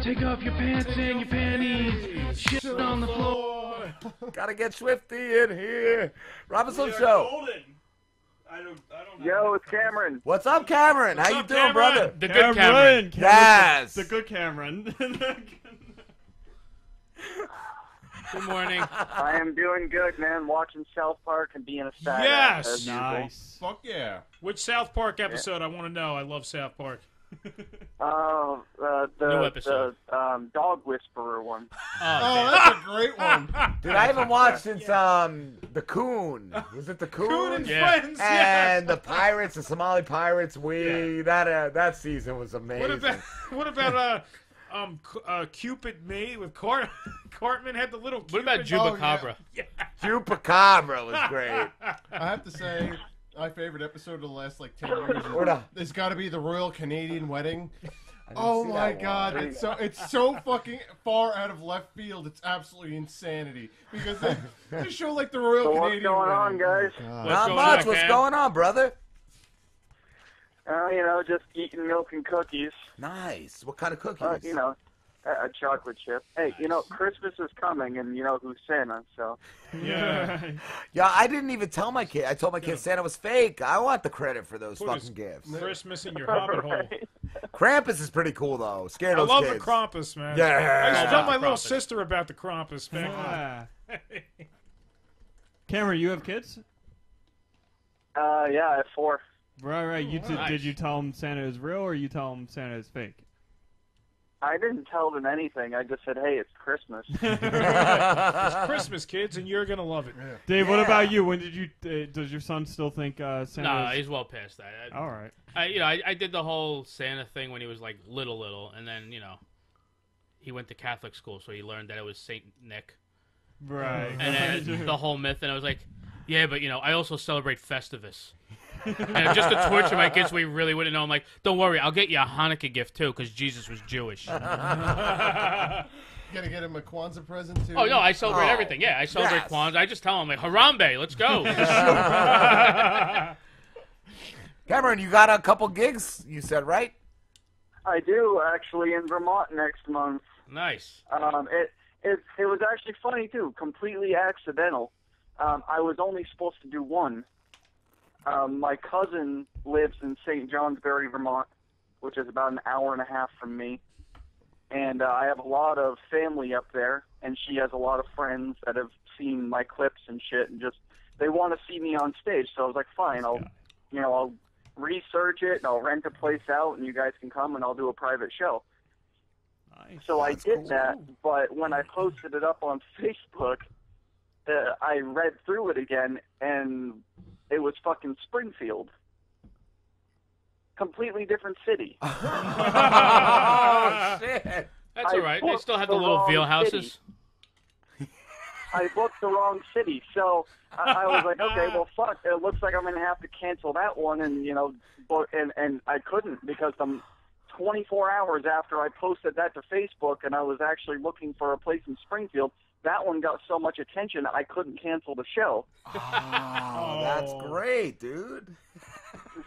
Take off your pants and your panties. Shit on the floor. Gotta get Swifty in here. Robinson Show. Golden. I don't know. Yo, it's Cameron. What's up, Cameron? How you doing, brother? The good Cameron. Yes. The good Cameron. Good morning. I am doing good, man. Watching South Park and being a star. Yes! Nice. Fuck yeah. Which South Park episode? I want to know. I love South Park. The New episode. Dog Whisperer one. Oh, that's a great one. Dude, I haven't watched since the Coon. Was it the Coon? Coon and Yeah. Friends. And the pirates, the Somali pirates. That season was amazing. What about Cupid Me with Cartman had the little. What about Cupid- Chupacabra? Chupacabra was great. I have to say, my favorite episode of the last 10 years it's got to be the Royal Canadian Wedding. Oh see my that God, one. it's so fucking far out of left field. It's absolutely insanity because they show the Royal So what's Canadian going on, Wedding. guys? Not going much. on, What's Cam? going on, brother? Just eating milk and cookies. Nice. What kind of cookies? A chocolate chip. Hey, Christmas is coming, and you know who's Santa, so. Yeah. Yeah, I didn't even tell my kid. I told my kid Santa was fake. I want the credit for those Put his- fucking gifts. Christmas in your hobbit hole. Krampus is pretty cool, though. Scared I those love kids. the Krampus, man. Yeah. I used to tell my little Krampus. sister about the Krampus, man. Yeah. Cameron, you have kids? Yeah, I have 4. Right. Nice. Did you tell them Santa is real, or you tell them Santa is fake? I didn't tell them anything. I just said, hey, it's Christmas. It's Christmas, kids, and you're gonna love it. Dave, what Yeah. about you? When did you? Does your son still think Santa? No, is... he's well past that. All right. I did the whole Santa thing when he was little, and then he went to Catholic school, so he learned that it was Saint Nick, Right. and then the whole myth. And I was like, yeah, but I also celebrate Festivus. And just to torture my kids, we really wouldn't know. I'm like, don't worry, I'll get you a Hanukkah gift too, because Jesus was Jewish. Gotta get him a Kwanzaa present too. Oh no, I celebrate Oh, everything. Yeah, I celebrate yes. Kwanzaa. I just tell them Harambe, let's go. Cameron, you got a couple gigs, you said, right? I do, actually, in Vermont next month. Nice. It was actually funny, too. Completely accidental. I was only supposed to do one. My cousin lives in St. Johnsbury, Vermont, which is about an hour and a half from me. And I have a lot of family up there, and she has a lot of friends that have seen my clips and shit, and they want to see me on stage. So I was like, fine, I'll research it, and I'll rent a place out, and you guys can come, and I'll do a private show. Nice. So I did cool. that, but when I posted it up on Facebook, I read through it again, and it was fucking Springfield. Completely different city. Oh, shit. That's I all right. They booked still have the the little wrong veal city. houses. I booked the wrong city, so I was like, okay, well, fuck. It looks like I'm gonna have to cancel that one, and and I couldn't because 24 hours after I posted that to Facebook, and I was actually looking for a place in Springfield. That one got so much attention I couldn't cancel the show. Oh, that's great, dude.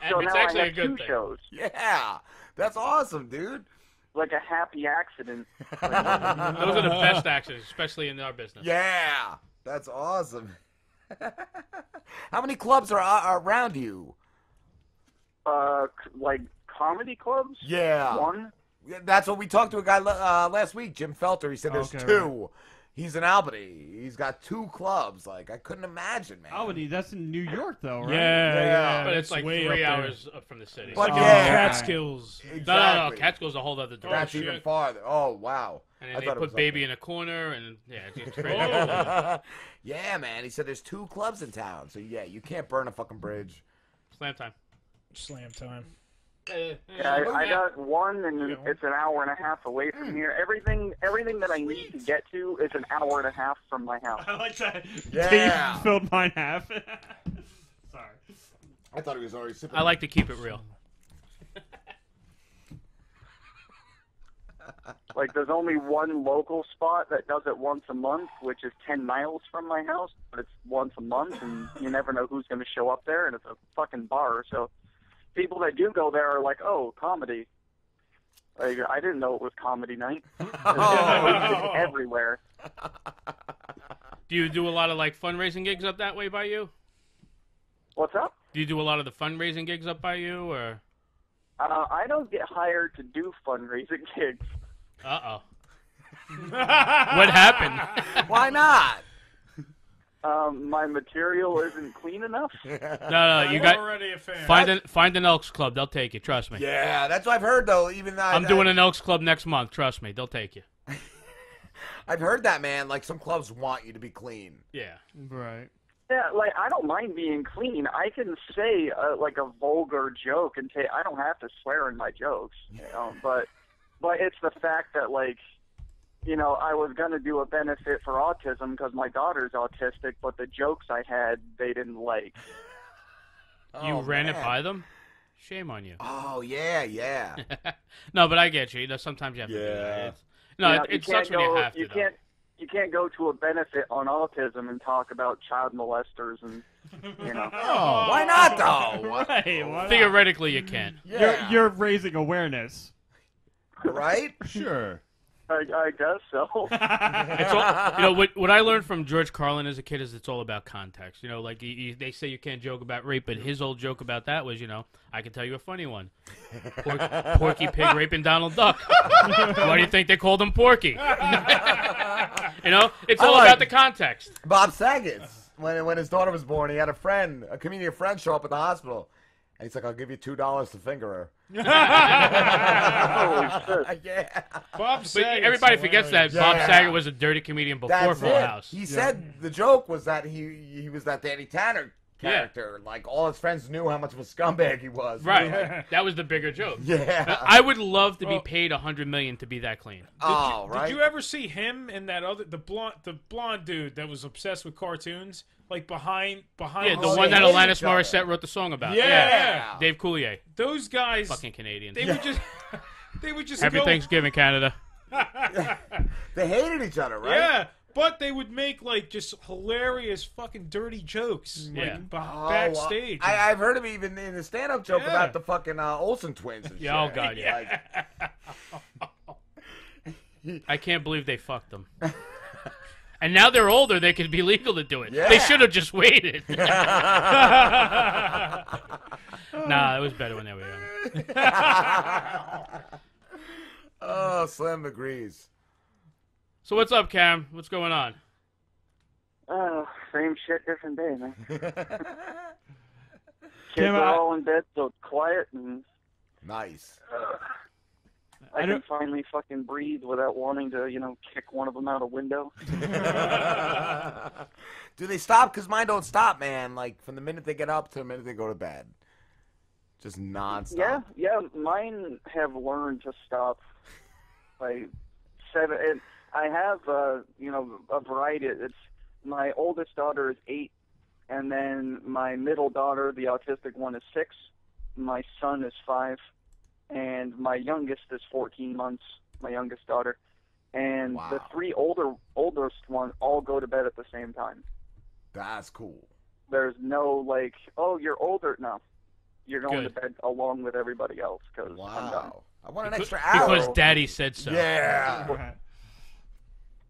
So it's now actually I a have good 2 thing. shows, Yeah, that's awesome, dude. like a happy accident. Those are the best actions, especially in our business. Yeah, that's awesome. How many clubs are around you? Like comedy clubs. Yeah. One. That's what we talked to a guy last week, Jim Felter. He said there's Okay, 2. He's in Albany. He's got 2 clubs. I couldn't imagine, man. Albany, that's in New York, though, right? Yeah. But it's like way 3 up there. hours up from the city. But Like yeah. Catskills. Exactly. No. Catskill's a whole other direction. That's even farther. Oh, wow. And I then they thought it put was baby up in a corner, and it's crazy. there. Yeah, man. He said there's 2 clubs in town. So, yeah, you can't burn a fucking bridge. Slam time. Slam time. Yeah, I got one, and it's an hour and a half away from here. Everything that I need to get to is an hour and a half from my house. I like that. Yeah. Dave filled mine half. Sorry. I thought he was already sipping. I like to keep it real. Like, there's only one local spot that does it once a month, which is 10 miles from my house, but it's once a month, and you never know who's going to show up there, and it's a fucking bar, so people that do go there are like, oh, comedy. Like, I didn't know it was comedy night. It Oh. was everywhere. Do you do a lot of like fundraising gigs up that way by you? What's up? Do you do a lot of the fundraising gigs up by you, or? I don't get hired to do fundraising gigs. Uh-oh. What happened? Why not? My material isn't clean enough. No, you I'm got already a fan. find an Elks Club. They'll take you. Trust me. Yeah, that's what I've heard though. Even though I'm doing an Elks Club next month. Trust me, they'll take you. I've heard that, man. Like some clubs want you to be clean. Yeah. Right. Yeah, like I don't mind being clean. I can say like a vulgar joke and say I don't have to swear in my jokes, you know. But it's the fact that like, you know, I was gonna do a benefit for autism because my daughter's autistic, but the jokes I had they didn't like. You Oh, ran it man. by them? Shame on you. Oh yeah. No, but I get you. You know, sometimes you have to do that. Yeah. No, You know, it sucks when you have to. though. You can't go to a benefit on autism and talk about child molesters and you know. Oh, why not though? What? Right. Why not? Theoretically, you can. Yeah. You're raising awareness. right. Sure. I guess so. It's all, you know, what I learned from George Carlin as a kid is it's all about context. You know, like they say you can't joke about rape, but his old joke about that was, you know, I can tell you a funny one. Porky Pig raping Donald Duck. Why do you think they called him Porky? You know, it's all about the context. Bob Saget, when his daughter was born, he had a comedian friend, show up at the hospital, and he's like, "I'll give you $2 to finger her." Holy shit. Yeah. Bob But Saget's everybody forgets that hilarious. Bob Yeah. Saget was a dirty comedian before That's Full it. House. He said the joke was that he was that Danny Tanner character. Like all his friends knew how much of a scumbag he was. Right. That was the bigger joke. Yeah. I would love to be paid $100 million to be that clean. Oh, right. Did you ever see him and that other the blonde dude that was obsessed with cartoons, like behind? Yeah, the Oh, one they that hate Alanis each other. Morissette wrote the song about. Yeah. Dave Coulier. Those guys, Fucking Canadians. they would just Happy go, Thanksgiving, Canada. They hated each other, right? Yeah, but they would make like just hilarious fucking dirty jokes, Yeah. like Oh, backstage. I've heard him even in the stand-up joke Yeah. about the fucking Olsen twins. And Yeah, oh shit. God, yeah. I can't believe they fucked them. And now they're older, they could be legal to do it. Yeah. They should have just waited. Nah, it was better when they were young. Oh, Slim agrees. So what's up, Cam? What's going on? Same shit, different day, man. Kids Cam, are all in bed, so it's quiet, and Nice. I can finally fucking breathe without wanting to, you know, kick one of them out a window. Do they stop? Because mine don't stop, man. Like, from the minute they get up to the minute they go to bed. Just nonstop. Yeah, mine have learned to stop. Like 7, and I have, you know, a variety. It's my oldest daughter is 8, and then my middle daughter, the autistic one, is 6. My son is 5, and my youngest is 14 months. My youngest daughter, and Wow. the 3 oldest one all go to bed at the same time. That's cool. There's no like, oh, you're older. No, you're going Good. to bed along with everybody else because I'm done. Wow. I want an extra hour. Because Daddy said so. Yeah.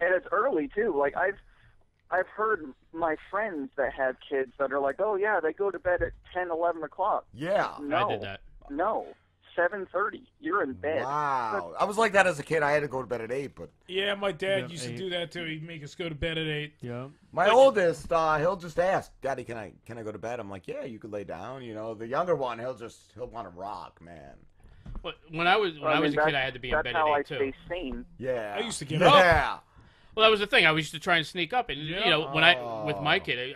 And it's early too. Like I've heard my friends that have kids that are like, oh yeah, they go to bed at 10, 11 o'clock. Yeah. No, I did that. No, 7:30. You're in bed. Wow. I was like that as a kid. I had to go to bed at 8, but Yeah, my dad Yeah, used to 8. do that too. He'd make us go to bed at 8. Yeah. my oldest, he'll just ask, "Daddy, can I go to bed?" I'm like, "Yeah, you could lay down." You know, the younger one, he'll want to rock, man. When I was a kid, I had to be in bed That's at how 8 I too. stay sane. Yeah. I used to get yeah. up. Yeah. Well, that was the thing. I used to try and sneak up, and you Yeah. know, with my kid,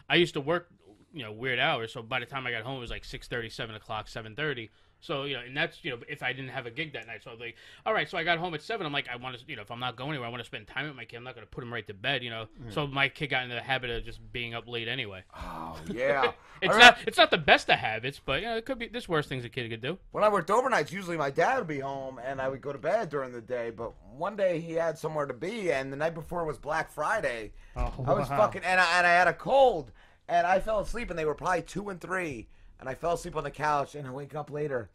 I used to work, you know, weird hours. So by the time I got home, it was like 6:30, 7 o'clock, 7:30. So you know, and that's, you know, if I didn't have a gig that night. So I was like, all right. So I got home at 7. I'm like, I want to, you know, if I'm not going anywhere, I want to spend time with my kid. I'm not going to put him right to bed, you know. So my kid got into the habit of just being up late anyway. Oh, yeah. It's not the best of habits, but you know, it could be. There's worse things a kid could do. When I worked overnights, usually my dad would be home and I would go to bed during the day. But one day he had somewhere to be, and the night before was Black Friday. Oh, I was fucking, and I had a cold, and I fell asleep, and they were probably 2 and 3, and I fell asleep on the couch, and I wake up later,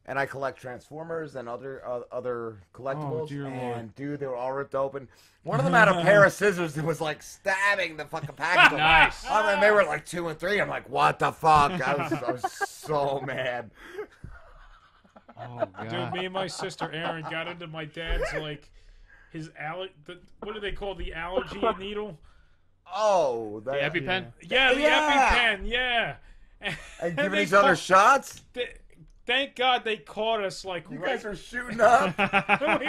and I collect Transformers and other collectibles. dear Lord. And dude, they were all ripped open. One of them had a pair of scissors that was like stabbing the fucking package. Nice. I mean, they were like 2 and 3. I'm like, what the fuck? I was so mad. Oh, God. Dude, me and my sister Erin got into my dad's like his what do they call the allergy needle? Oh, The EpiPen? Yeah, the EpiPen. Yeah. And giving they each other shots? Thank God they caught us like You right. guys are shooting up. We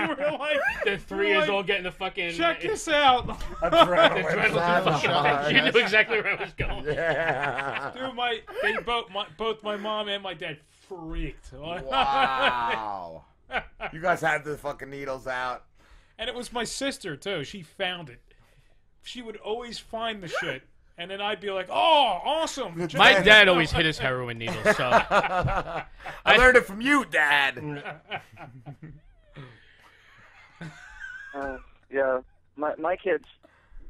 were like, The 3 years old getting the fucking... check this out. Adrenaline. You knew exactly where I was going. Yeah. Dude, both my mom and my dad freaked. Wow. You guys had the fucking needles out. And it was my sister too. She found it. She would always find the shit, and then I'd be like, "Oh, awesome!" My dad always hit his heroin needles, so... I learned it from you, Dad. Yeah, my kids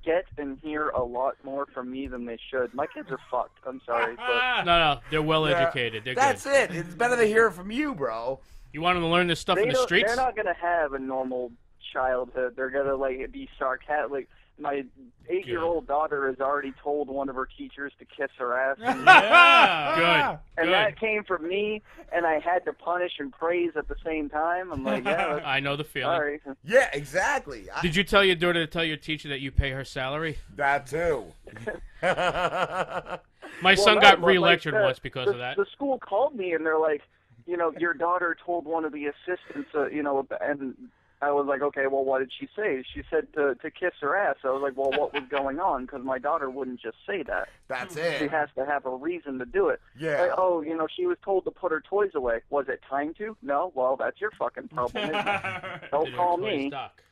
get and hear a lot more from me than they should. My kids are fucked. I'm sorry, but No, they're well educated. They're That's good. it. It's better to hear it from you, bro. You want them to learn this stuff in the streets? they're not gonna have a normal childhood. They're gonna like be sarcastic. Like, my 8-year-old daughter has already told one of her teachers to kiss her ass. Yeah, good. And that came from me, and I had to punish and praise at the same time. I'm like, yeah, I know the feeling. sorry. Yeah, exactly. Did you tell your daughter to tell your teacher that you pay her salary? That too. My son got re-lectured once because of that. The school called me, and they're like, your daughter told one of the assistants, and I was like, okay, well, what did she say? She said to kiss her ass. I was like, well, what was going on? Because my daughter wouldn't just say that. That's She it. has to have a reason to do it. Yeah. Like, oh, she was told to put her toys away. Was it time to? No? Well, that's your fucking problem. Isn't it? Don't Did her call toys me. dock?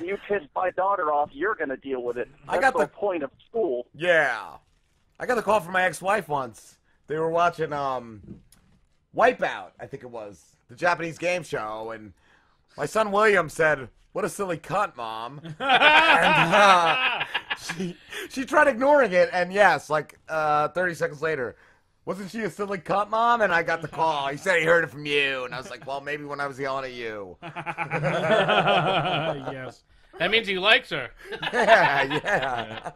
You pissed my daughter off, you're going to deal with it. I That's got the the- point of school. Yeah. I got a call from my ex-wife once. They were watching Wipeout, I think it was, the Japanese game show, and my son William said, "What a silly cunt, Mom." And she tried ignoring it, and yes, like 30 seconds later, "Wasn't she a silly cunt, Mom?" And I got the call. He said he heard it from you, and I was like, well, maybe when I was yelling at you. Yes. That means he likes her. Yeah.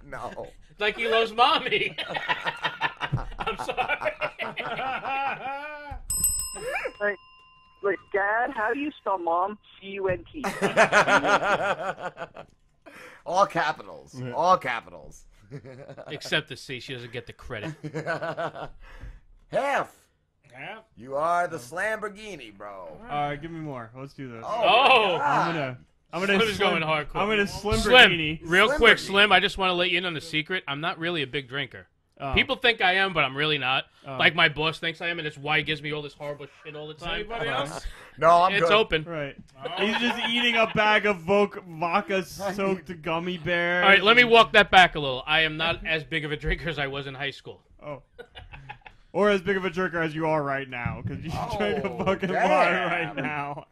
No. Like he loves mommy. I'm sorry. Like, Dad, how do you spell mom? C-U-N-T. All capitals. All capitals. Except the C. She doesn't get the credit. Half. Yeah. You are the Slamborghini, bro. All right, give me more. Let's do this. Oh. I'm gonna Slim is going hardcore. I'm gonna Slim Slim, Bikini. real quick, Slim. Slim, I just want to let you in on the secret. I'm not really a big drinker. Oh. People think I am, but I'm really not. Oh. Like my boss thinks I am, and it's why he gives me all this horrible shit all the time. Anybody else? No, I'm It's good. open. Right. Oh. He's just eating a bag of vodka-soaked gummy bears. All right, let me walk that back a little. I am not as big of a drinker as I was in high school. Oh. Or as big of a drinker as you are right now, because you drink a Oh, fucking damn. water right now.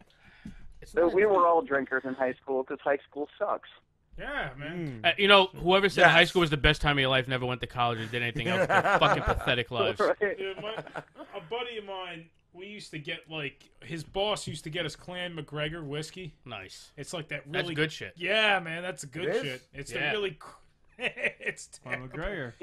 So we were all drinkers in high school because high school sucks. Yeah, man. Whoever said Yes. high school was the best time of your life never went to college or did anything else. They're fucking pathetic lives. Right? Dude, a buddy of mine, we used to get his boss used to get us Clan McGregor whiskey. Nice. It's like that That's really good shit. Yeah, man, that's good It is? shit. It's Yeah. the really. It's Oh, terrible. McGregor.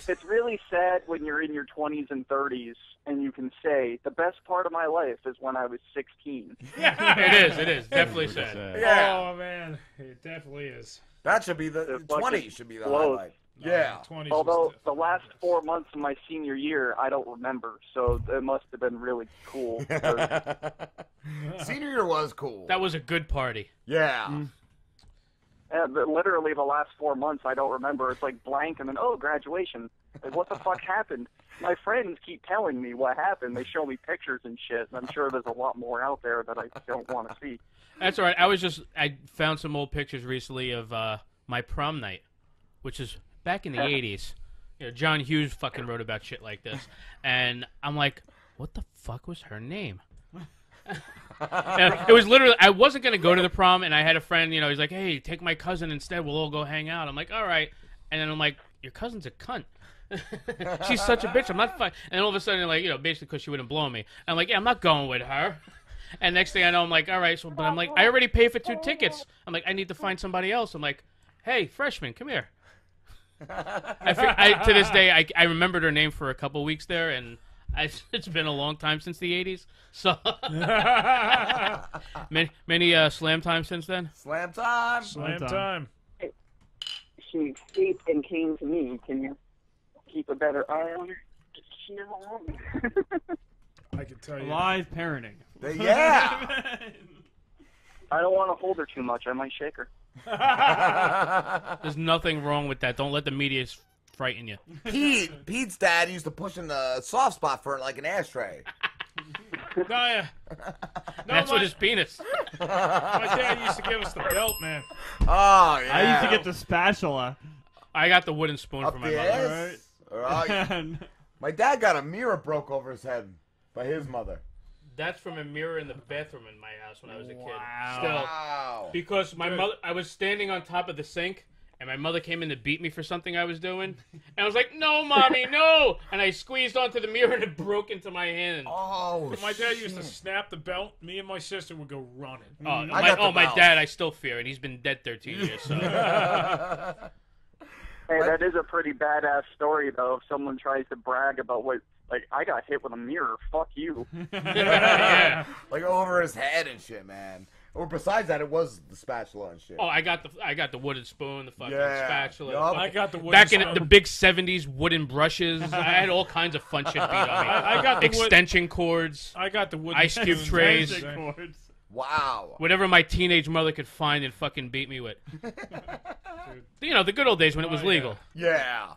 It's really sad when you're in your 20s and 30s and you can say, the best part of my life is when I was 16. It is. Definitely sad. Yeah. Oh man, it definitely is. That should be the It 20 fucking should be the blows. highlight. Yeah. 20s Although was the last 4 months of my senior year, I don't remember, so it must have been really cool. Senior year was cool. That was a good party. Yeah. But literally the last 4 months, I don't remember. It's like blank, and then, graduation. Like, what the fuck happened? My friends keep telling me what happened. They show me pictures and shit, and I'm sure there's a lot more out there that I don't want to see. That's all right. I found some old pictures recently of my prom night, which is back in the 80s. John Hughes fucking wrote about shit like this. And I'm like, what the fuck was her name? And it was literally, I wasn't going to go to the prom, and I had a friend, he's like, hey, take my cousin instead. We'll all go hang out. I'm like, all right. And then I'm like, your cousin's a cunt. She's such a bitch. I'm not fine. And all of a sudden, like, basically because she wouldn't blow me. I'm like, yeah, I'm not going with her. And next thing I know, I'm like, all right. But I'm like, I already paid for 2 tickets. I'm like, I need to find somebody else. I'm like, hey, freshman, come here. To this day, I remembered her name for a couple weeks there, and it's been a long time since the 80s. So many slam time since then. Slam time. Slam time. She escaped and came to me. Can you keep a better eye on her? I can tell you. Live parenting. Yeah. I don't want to hold her too much. I might shake her. There's nothing wrong with that. Don't let the media frighten you. Pete's dad used to push in the soft spot for like an ashtray. No, yeah. That's what his penis. My dad used to give us the belt, man. Oh yeah. I used to get the spatula. I got the wooden spoon Up for my the mother. ass? Right. And My dad got a mirror broke over his head by his mother. That's from a mirror in the bathroom in my house when I was a kid. Wow. Still, Wow. because my mother, I was standing on top of the sink, and my mother came in to beat me for something I was doing, and I was like, "No, mommy, no!" And I squeezed onto the mirror, and it broke into my hand. Oh, My dad used to snap the belt. Me and my sister would go running. Oh, I got the my belt. dad, I still fear, and he's been dead 13 years. So Hey, that is a pretty badass story, though. If someone tries to brag about what, like, I got hit with a mirror. Fuck you. yeah. like over his head and shit, man. Or besides that, it was the spatula and shit. Oh, I got the wooden spoon, the fucking Yeah. spatula. Yup. I got the wooden Back in spoon. the big 70s, wooden brushes. I had all kinds of fun shit beat on me. I got the wood- extension cords, I got the wooden ice cube spoon. trays. extension cords. Wow. whatever my teenage mother could find and fucking beat me with. The good old days when it was Oh, yeah. legal. Yeah.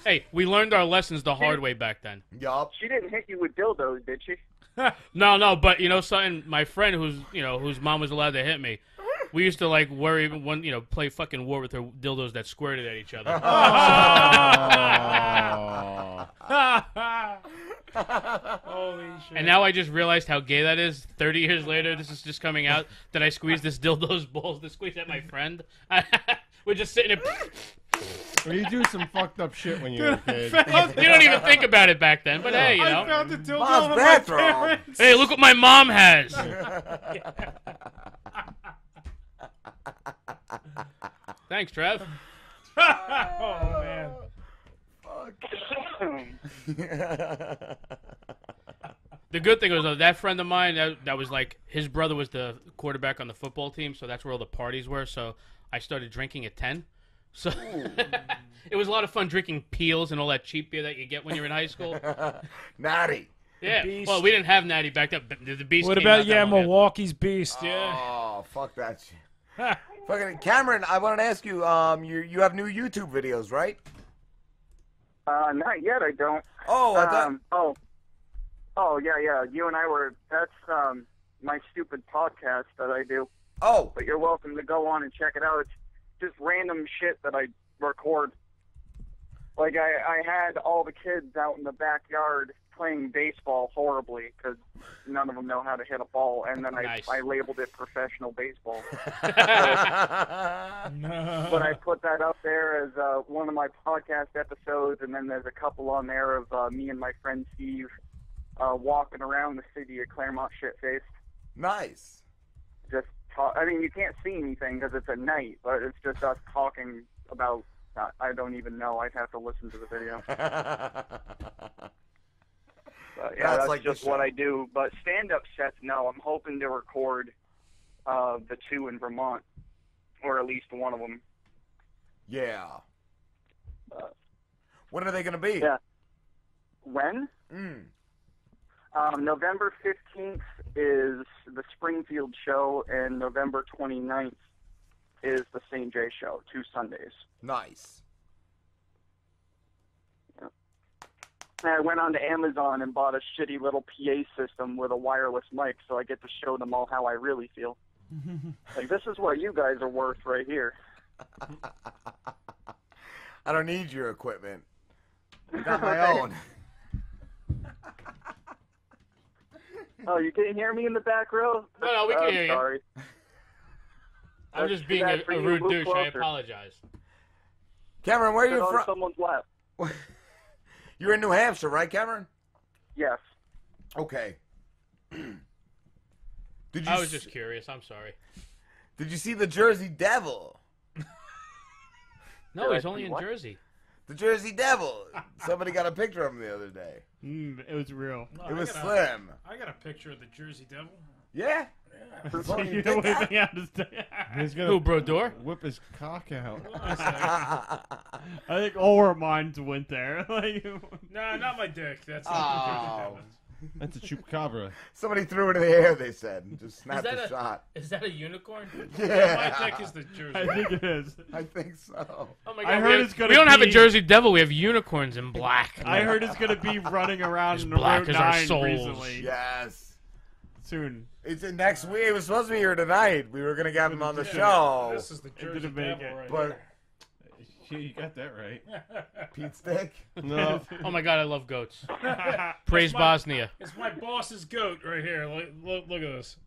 Hey, we learned our lessons the hard way back then. Yup. She didn't hit you with dildos, did she? No, but something. My friend, whose mom was allowed to hit me, we used to like worry when play fucking war with her dildos that squirted at each other. Holy shit. And now I just realized how gay that is. 30 years later, this is just coming out that I squeezed this dildo's balls to squeeze at my friend. We're just sitting there. Well, you do some fucked up shit when you're a kid. You don't even think about it back then, but hey, I found the dildo Mom's in my bathroom. parents. Hey, look what my mom has. Thanks, Trev. Oh, man. The good thing was that friend of mine, that was like, his brother was the quarterback on the football team, so that's where all the parties were. So I started drinking at 10. So it was a lot of fun drinking Peels and all that cheap beer that you get when you're in high school. Natty. Yeah. Beast. Well, we didn't have Natty back then. But the Beast. What came about, out that long ago. Milwaukee's Beast, yeah. Oh, fuck that shit. Fucking Cameron, I wanted to ask you, you have new YouTube videos, right? Not yet, I don't. Oh, I thought... Oh, yeah. You and I were, that's, my stupid podcast that I do. Oh, But you're welcome to go on and check it out. It's just random shit that I record. Like, I had all the kids out in the backyard playing baseball horribly because none of them know how to hit a ball, and then Nice. I labeled it professional baseball. No. But I put that up there as one of my podcast episodes, and then there's a couple on there of me and my friend Steve walking around the city of Claremont shit-faced. nice. Just talk. I mean, you can't see anything because it's at night, but it's just us talking about. I don't even know. I'd have to listen to the video. But, yeah, that's like the just what show. I do. But stand-up sets, no. I'm hoping to record the 2 in Vermont, or at least one of them. Yeah. When are they going to be? Yeah. When? Mm. November 15th is the Springfield show, and November 29th is the St. J show, 2 Sundays. Nice. I went on to Amazon and bought a shitty little PA system with a wireless mic, so I get to show them all how I really feel. Like, this is what you guys are worth right here. I don't need your equipment. I got my own. Oh, you can't hear me in the back row? No, we can hear you. Sorry. I'm just being a That's for you. rude Move douche. I closer. apologize. Cameron, where are Sit you on from? someone's lap. You're in New Hampshire, right, Cameron? Yes. Okay. I was just curious. I'm sorry. Did you see the Jersey Devil? No, he's only in Jersey. The Jersey Devil. Somebody got a picture of him the other day. It was real. No, It was slim. I got a picture of the Jersey Devil. Yeah? You don't even understand. He's gonna Who, Brodeur? whip his cock out. I think all our minds went there. Like, No, not my dick. That's not the Jersey Oh. Devil. That's a chupacabra. Somebody threw it in the air, they said, and just snapped that a a- shot. Is that a unicorn? Yeah. My dick is the Jersey I Devil. think it is. I think so. Oh my I god! heard we it's gonna we don't have a be- Jersey Devil. We have unicorns in black. I heard it's gonna be running around As in black Route as our 9 souls. recently. Yes. Soon. It's in next week. It was supposed to be here tonight. We were going to get him on the show. This is the Jersey didn't make Devil it. right But You got that right. Pete's dick? No. Oh my god! I love goats. here. Praise It's my- Bosnia. It's my boss's goat right here. Look at this.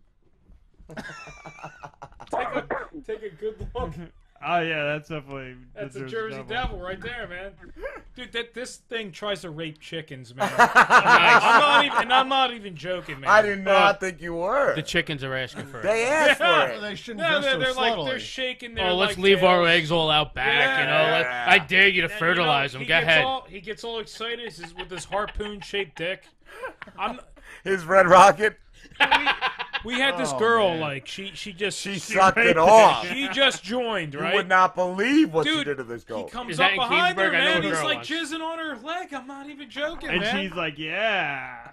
Take a good look. Oh yeah, that's definitely. That's the a Jersey Devil right there, man. Dude, this thing tries to rape chickens, man. I'm not even joking, man. I did not think you were. The chickens are asking for it. They asked for it. They shouldn't No, dress so they're like subtly. they're shaking their. Oh, let's like, leave our tails. eggs all out back. You know, Yeah. I dare you to And, you fertilize know, them. Go ahead. He gets all excited with his harpoon-shaped dick. His red rocket, We had this Oh, girl, man. like she sucked it off. She just joined, You right? would not believe what she Dude, did to this He goat. comes Is that up in behind her, Keensburg? I know man. a He's girl like once. jizzing on her leg. I'm not even joking, And man. she's like, yeah.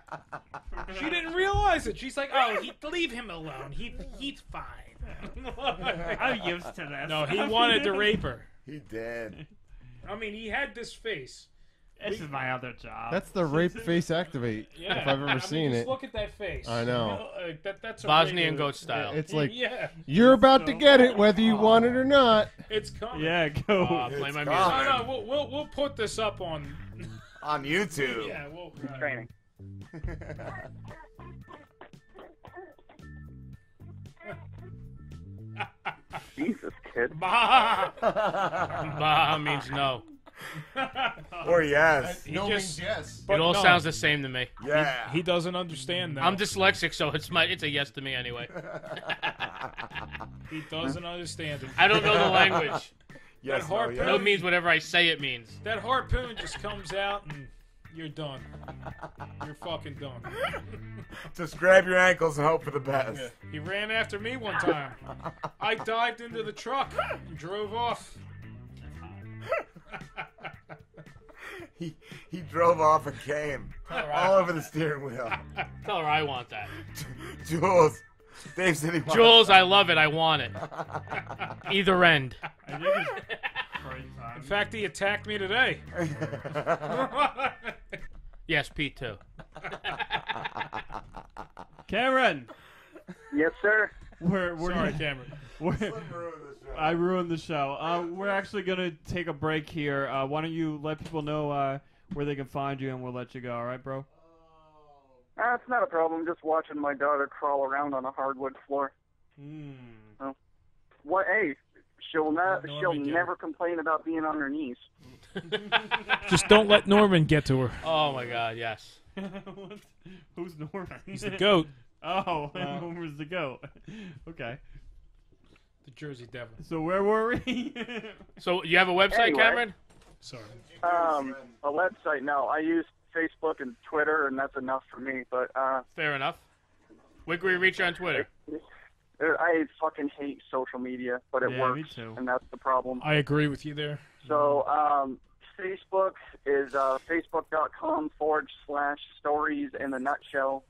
She didn't realize it. She's like, oh, leave him alone. He's fine. I'm used to this. No, he wanted to rape her. He did. I mean, he had this face. This is my other job. That's the rape face activate. Yeah, If I've ever seen just it. look at that face. I know. That's a Bosnian regular- goat style. It's like Yeah, you're about to get it whether you want it or not. it's coming. Yeah, go. Play my It's music. gone. No, we'll put this up on. On YouTube. Yeah, we'll. Training. Jesus, kid. Bah! Bah means no. Or yes. He No just- means yes. But It all no, sounds the same to me. Yeah. He doesn't understand that. I'm dyslexic, so it's a yes to me anyway. He doesn't understand it. I don't know the language. Yes, That no, harpoon- yes. No means whatever I say it means. That harpoon just comes out and you're done. You're fucking done. Just grab your ankles and hope for the best. He ran after me one time. I dived into the truck and drove off. He drove off and came all over the steering wheel. Tell her I want that. Jules. Dave said he wanted- Jules, I love it. I want it. Either end. I think it's great time. In fact, he attacked me today. Yes, Pete too. Cameron, Yes, sir. we're Sorry, Cameron. I ruined the show. We're actually gonna take a break here. Why don't you let people know where they can find you, and we'll let you go. All right, bro? It's not a problem. Just watching my daughter crawl around on a hardwood floor. What? Hey, she'll Norman, yeah. never complain about being on her knees. Just don't let Norman get to her. Oh my God, yes. Who's Norman? He's the goat. Oh, Norman's the goat. Okay. The Jersey Devil. So where were we? So you have a website, Anyway. Cameron? Sorry. A website? No, I use Facebook and Twitter, and that's enough for me. But Fair enough. Where can we reach you on Twitter? I fucking hate social media, but it Yeah, works, me too. and that's the problem. I agree with you there. So Facebook is facebook.com/stories in a nutshell.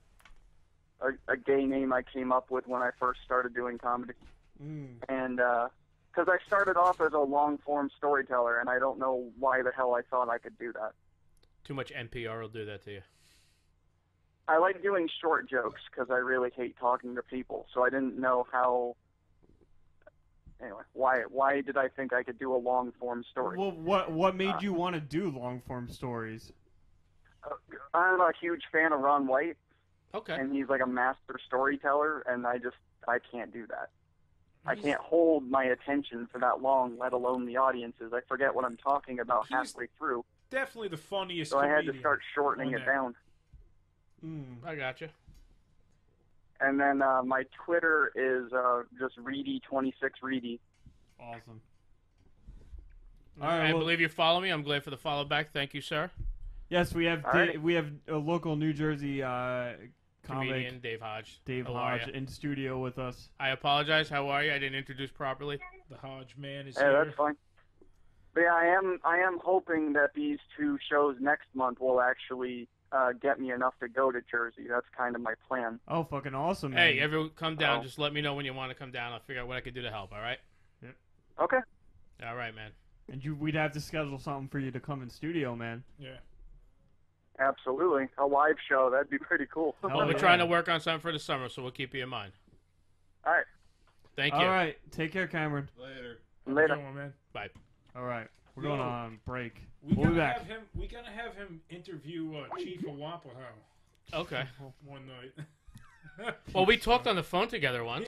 A gay name I came up with when I first started doing comedy. And because I started off as a long-form storyteller, and I don't know why the hell I thought I could do that. Too much NPR will do that to you. I like doing short jokes because I really hate talking to people, so I didn't know how... Anyway, why did I think I could do a long-form story? Well, what made you want to do long form stories? I'm a huge fan of Ron White, Okay. and he's like a master storyteller, and I can't do that. I can't hold my attention for that long, let alone the audiences. I forget what I'm talking about halfway through. definitely the funniest. So I had to comedian start shortening on it there. down. I gotcha. And then my Twitter is just Readey26Readey. Awesome. I believe you follow me. I'm glad for the follow back. Thank you, sir. Yes, we have we have a local New Jersey Comedian Dave Hodge. Dave Hodge in studio with us. I apologize. How are you? I didn't introduce properly. The Hodge man is Yeah, here. that's fine. But yeah, I am hoping that these 2 shows next month will actually get me enough to go to Jersey. That's kind of my plan. Oh, fucking awesome, man. Hey, everyone come down. Just let me know when you want to come down. I'll figure out what I can do to help, all right? Yep. Okay. All right, man. And we'd have to schedule something for you to come in studio, man. Yeah. Absolutely. A live show. That'd be pretty cool. Well, we're trying to work on something for the summer, so we'll keep you in mind. All right. Thank you. All right. Take care, Cameron. Later. Later. Come on, man. Bye. All right. We're going on break. We'll be back. We gotta have him interview Chief of Wapahoe Okay. one night. Well, we talked on the phone together once.